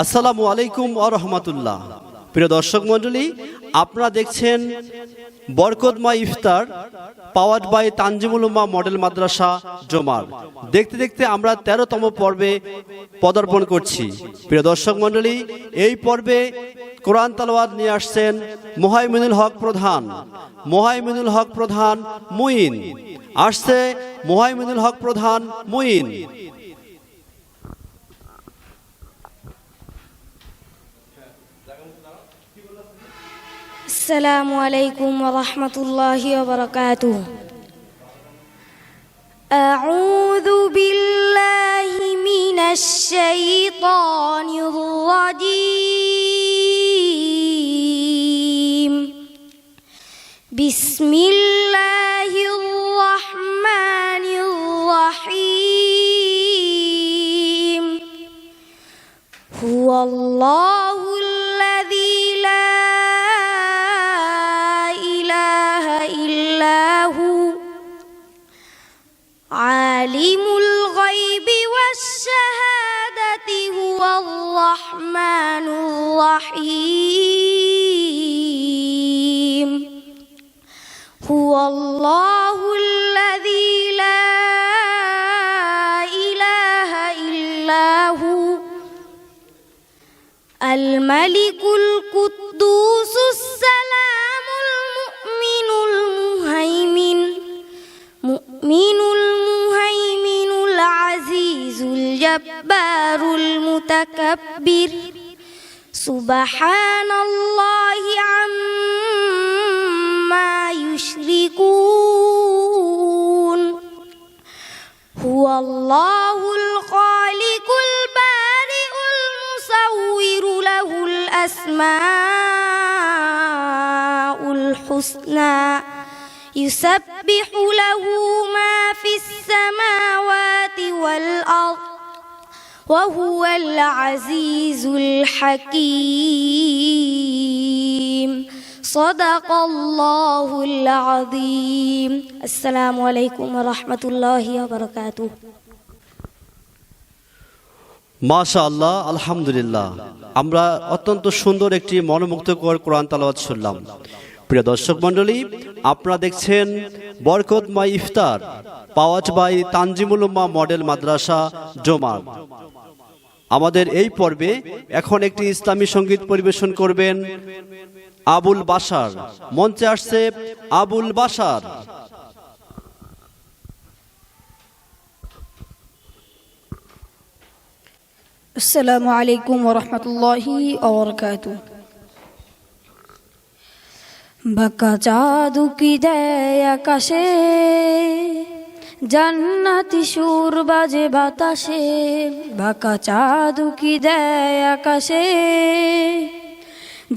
আসসালামু আলাইকুম ওয়া রাহমাতুল্লাহ। প্রিয় দর্শক মণ্ডলী, আপনারা দেখছেন বরকতময় ইফতার powered by Tanjimul Ummah model মাদ্রাসা জমার। দেখতে দেখতে আমরা 13তম পর্বে পদার্পণ করছি। প্রিয় দর্শক মণ্ডলী, এই পর্বে কোরআন তেলাওয়াত নিয়ে আসছেন মুহাইমিনুল হক প্রধান মুইন। আসছে মুহাইমিনুল হক প্রধান মুইন। السلام عليكم ورحمة الله وبركاته. أعوذ بالله من الشيطان الرجيم. بسم الله الرحمن الرحيم. هو الله الذي لا عالم الغيب والشهادة هو الرحمن الرحيم. هو الله الذي لا إله إلا هو الملك القدوس السلام المؤمن المهيمن العزيز الجبار المتكبر سبحان الله عما يشركون. هو الله الخالق البارئ المصور له الأسماء الحسنى يسبح له ما في السماوات والأرض وهو العزيز الحكيم. صدق الله العظيم. السلام عليكم ورحمة الله وبركاته. মাশাআল্লাহ, আলহামদুলিল্লাহ। আমরা অত্যন্ত সুন্দর একটি মনোমুগ্ধকর কোরআন তেলাওয়াত শুনলাম। প্রিয় দর্শক মণ্ডলী, আপনারা দেখছেন বরকতময় ইফতার powered by Tanjimul Ummah model মাদ্রাসা জমার। আমাদের এই পর্বে এখন একটি ইসলামী সঙ্গীত পরিবেশন করবেন আবুল বাশার। মঞ্চে আসছে আবুল বাশার। আসসালামু আলাইকুম ওয়া রাহমাতুল্লাহি ওয়া বারাকাতুহু। বাঁকা চাঁদ উকি দেয় আকাশে, জান্নাতি সুর বাজে বাতাসে। বাঁকা চাঁদ উকি দেয় আকাশে,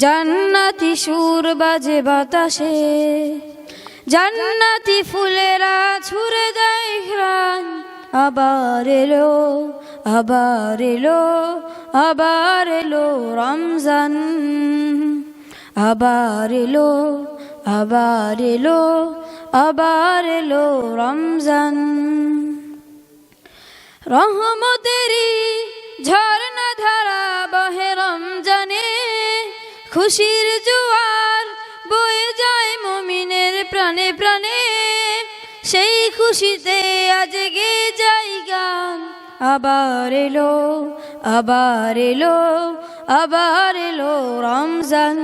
জান্নাতি সুর বাজে বাতাসে। জান্নাতি ফুলেরা ছুড়ে দেয় ঘ্রাণ। আবার এলো, আবার এলো, আবার এলো রমজান। আবার এলো, আবার এলো, আবার এলো রমজান। রহমতেরই ঝর্ণা ধারা বহে রমজানে। খুশির জোয়ার বয়ে যায় মুমিনের প্রাণে প্রাণে। সেই খুশিতে আজ গে যাই গান। আবার এলো, আবার এলো, আবার এলো রমজান।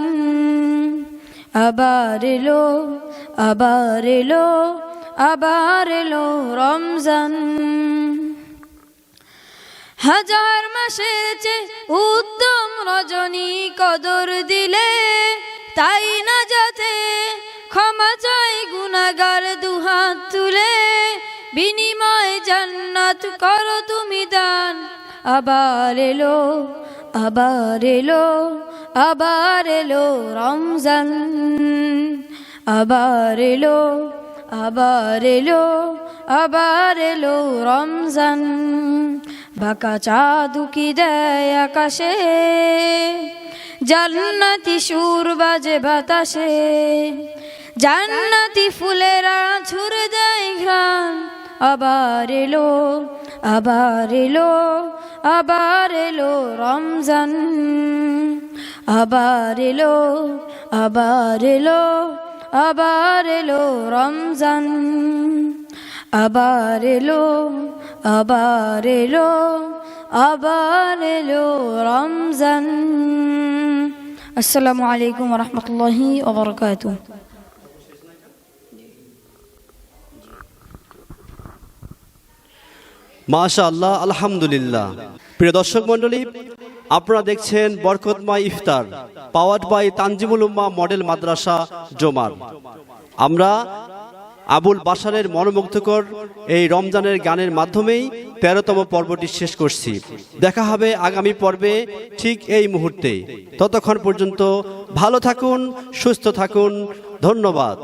আবার এলো, আবার এলো, আবার এলো রমজান। হাজার মাসের চেয়ে উত্তম রজনী কদর দিলে। তাই না যাতে ক্ষমা চাই গুনাহগার দুহাত তুলে। বিনিময় জান্নাত করো তুমি দান। আবার এলো, আবার এলো, আবার এলো রমজান। আবার এলো, আবার এলো, আবার এলো রমজান। বাঁকা চাঁদ উকি দেয় আকাশে, জান্নাতি সুর বাজে বাতাসে। জান্নাতি ফুলেরা ছুড়ে দেয় ঘ্রাণ। আবার এলো, আবার এলো রমজান, আবার এলো রমজান, আবার এলো রমজান। আসসালামু আলাইকুম ওয়া রাহমাতুল্লাহি ওয়া বারাকাতুহু। মাশাআল্লাহ, আলহামদুলিল্লাহ। প্রিয় দর্শক মণ্ডলী, আপনারা দেখছেন বরকতময় ইফতার powered by Tanjimul Ummah model মাদ্রাসা জোমার। আমরা আবুল বাশারের মনোমুগ্ধকর এই রমজানের গানের মাধ্যমেই ১৩তম পর্বটি শেষ করছি। দেখা হবে আগামী পর্বে ঠিক এই মুহূর্তে। ততক্ষণ পর্যন্ত ভালো থাকুন, সুস্থ থাকুন। ধন্যবাদ।